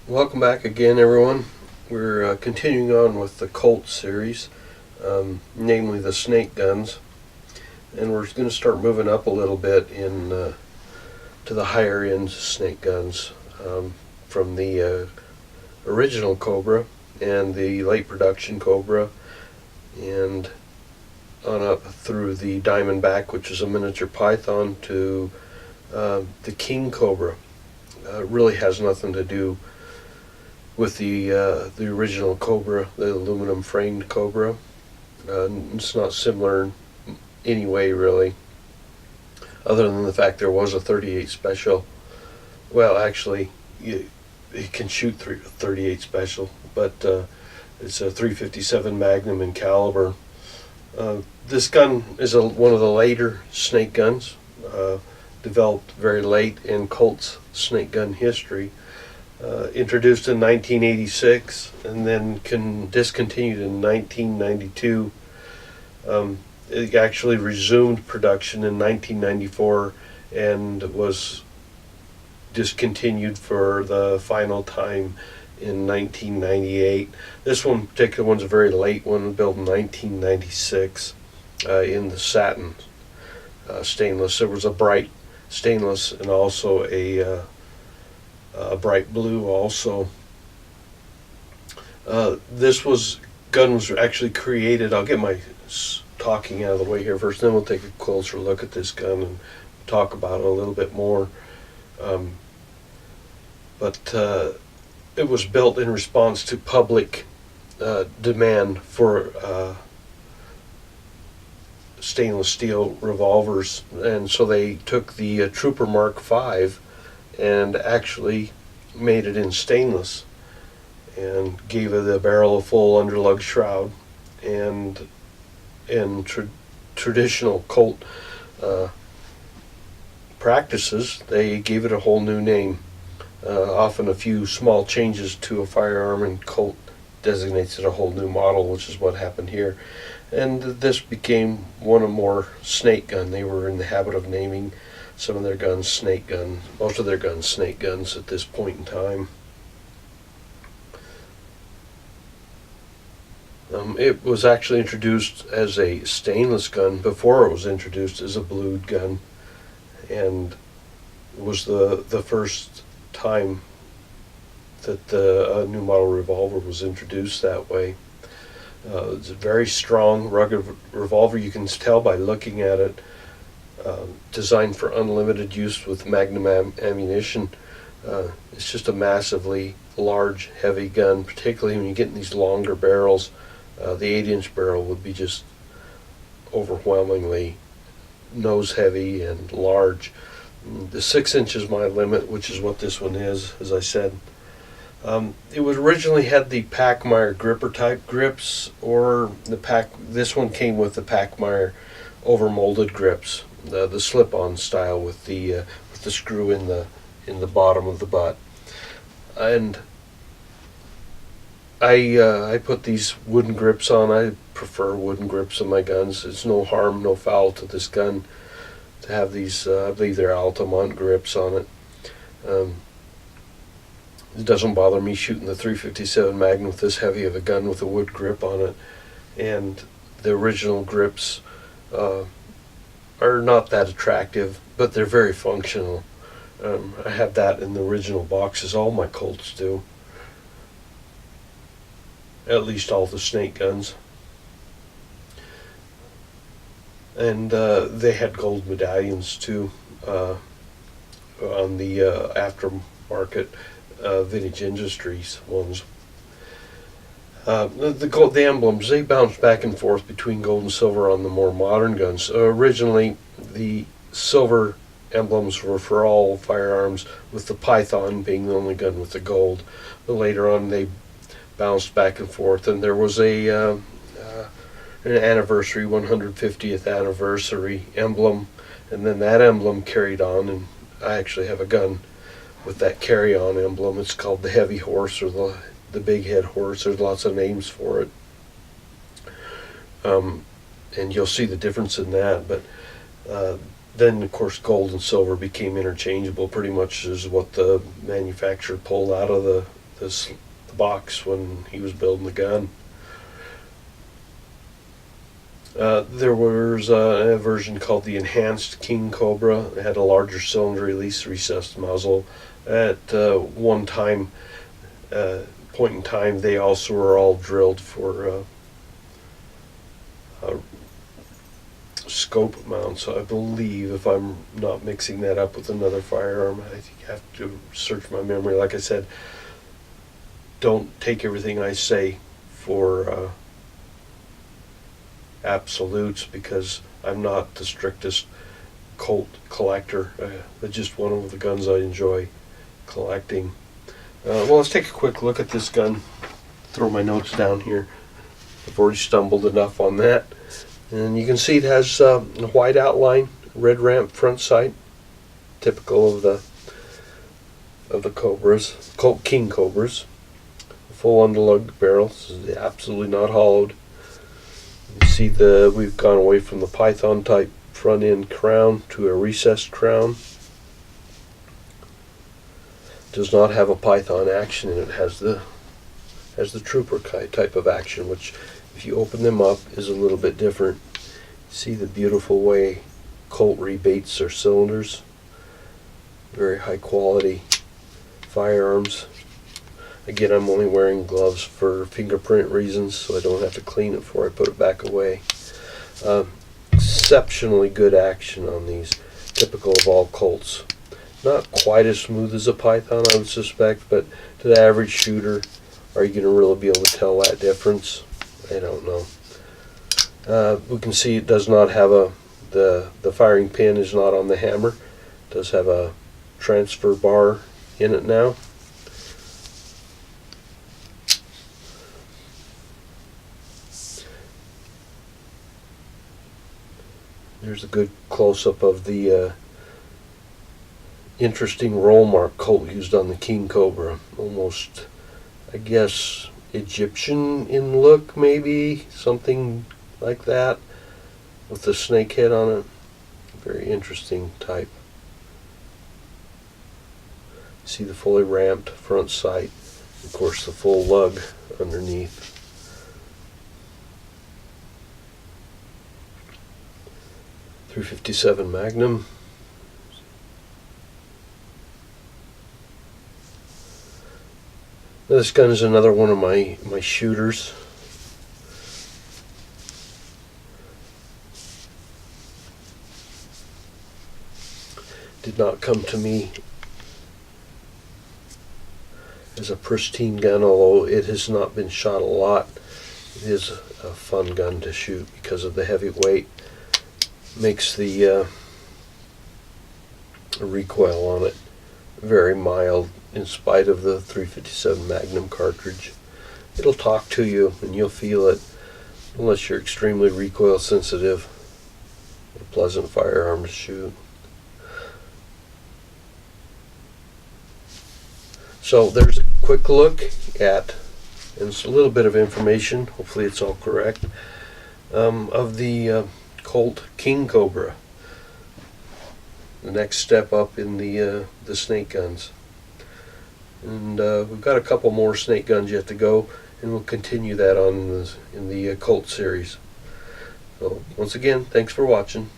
Welcome back again, everyone. We're continuing on with the Colt series, namely the snake guns, and we're going to start moving up a little bit to the higher end snake guns, from the original Cobra and the late production Cobra, and on up through the Diamondback, which is a miniature python, to the King Cobra. It really has nothing to do with the original Cobra, the aluminum framed Cobra. It's not similar in any way, really, other than the fact there was a 38 special. Well, actually, it can shoot 38 special, but it's a 357 Magnum in caliber. This gun is one of the later snake guns, developed very late in Colt's snake gun history. Introduced in 1986 and then discontinued in 1992. It actually resumed production in 1994 and was discontinued for the final time in 1998. This one particular one's a very late one, built in 1996 in the satin stainless. There was a bright stainless and also a bright blue also. This gun was actually created. I'll get my talking out of the way here first, then we'll take a closer look at this gun and talk about it a little bit more. But it was built in response to public demand for stainless steel revolvers, and so they took the Trooper Mark V and actually made it in stainless and gave it a barrel, a full underlug shroud, and in traditional Colt practices, they gave it a whole new name. Often a few small changes to a firearm, and Colt designates it a whole new model, which is what happened here. And this became one of more snake gun. They were in the habit of naming some of their guns snake guns, most of their guns snake guns at this point in time. It was actually introduced as a stainless gun before it was introduced as a blued gun, and was the first time that the new model revolver was introduced that way. It's a very strong, rugged revolver. You can tell by looking at it. Designed for unlimited use with Magnum ammunition. It's just a massively large, heavy gun, particularly when you get in these longer barrels. The 8-inch barrel would be just overwhelmingly nose heavy and large. The 6-inch is my limit, which is what this one is, as I said. It was originally had the Packmeyer gripper type grips, or this one came with the Packmeyer Overmolded Grips, the slip-on style with the screw in the bottom of the butt. And I put these wooden grips on. I prefer wooden grips on my guns. It's no harm, no foul to this gun to have these. I believe they're Altamont grips on it. It doesn't bother me shooting the 357 Magnum with this heavy of a gun with a wood grip on it, and the original grips are not that attractive, but they're very functional. I have that in the original boxes. All my Colts do. At least all the snake guns. And they had gold medallions too on the aftermarket Vintage Industries ones. The emblems, they bounce back and forth between gold and silver on the more modern guns. Originally, the silver emblems were for all firearms, with the Python being the only gun with the gold. But later on, they bounced back and forth, and there was an anniversary, 150th anniversary emblem, and then that emblem carried on, and I actually have a gun with that carry-on emblem. It's called the Heavy Horse, or the Big Head Horse. There's lots of names for it, and you'll see the difference in that. But then, of course, gold and silver became interchangeable, pretty much as what the manufacturer pulled out of the box when he was building the gun. There was a version called the Enhanced King Cobra. It had a larger cylinder release, recessed muzzle. At one time, point in time, they also were all drilled for scope mounts, I believe, if I'm not mixing that up with another firearm. I have to search my memory. Like I said, don't take everything I say for absolutes, because I'm not the strictest Colt collector. It's just one of the guns I enjoy collecting. Well, let's take a quick look at this gun. Throw my notes down here. I've already stumbled enough on that. And you can see it has a white outline, red ramp front sight, typical of the Cobras, Colt King Cobras. Full underlugged barrel. This is absolutely not hollowed. You see we've gone away from the python type front end crown to a recessed crown. Does not have a python action in it. Has the trooper type of action, which if you open them up is a little bit different. See the beautiful way Colt rebates their cylinders. Very high quality firearms. Again, I'm only wearing gloves for fingerprint reasons, so I don't have to clean it before I put it back away. Exceptionally good action on these, typical of all Colts. Not quite as smooth as a python, I would suspect, but to the average shooter, are you going to really be able to tell that difference? I don't know. We can see it does not have the firing pin is not on the hammer. It does have a transfer bar in it now. There's a good close-up of the interesting roll mark Colt used on the King Cobra. Almost, I guess, Egyptian in look, maybe, something like that, with the snake head on it. Very interesting type. See the fully ramped front sight, of course the full lug underneath. .357 Magnum. This gun is another one of my shooters. Did not come to me as a pristine gun, although it has not been shot a lot. It is a fun gun to shoot because of the heavy weight. Makes the recoil on it very mild in spite of the .357 Magnum cartridge. It'll talk to you and you'll feel it, unless you're extremely recoil sensitive. A pleasant firearm to shoot. So there's a quick look at, and it's a little bit of information, hopefully it's all correct, of the Colt King Cobra. The next step up in the snake guns. And we've got a couple more snake guns yet to go, and we'll continue that on in the Colt series. So once again, thanks for watching.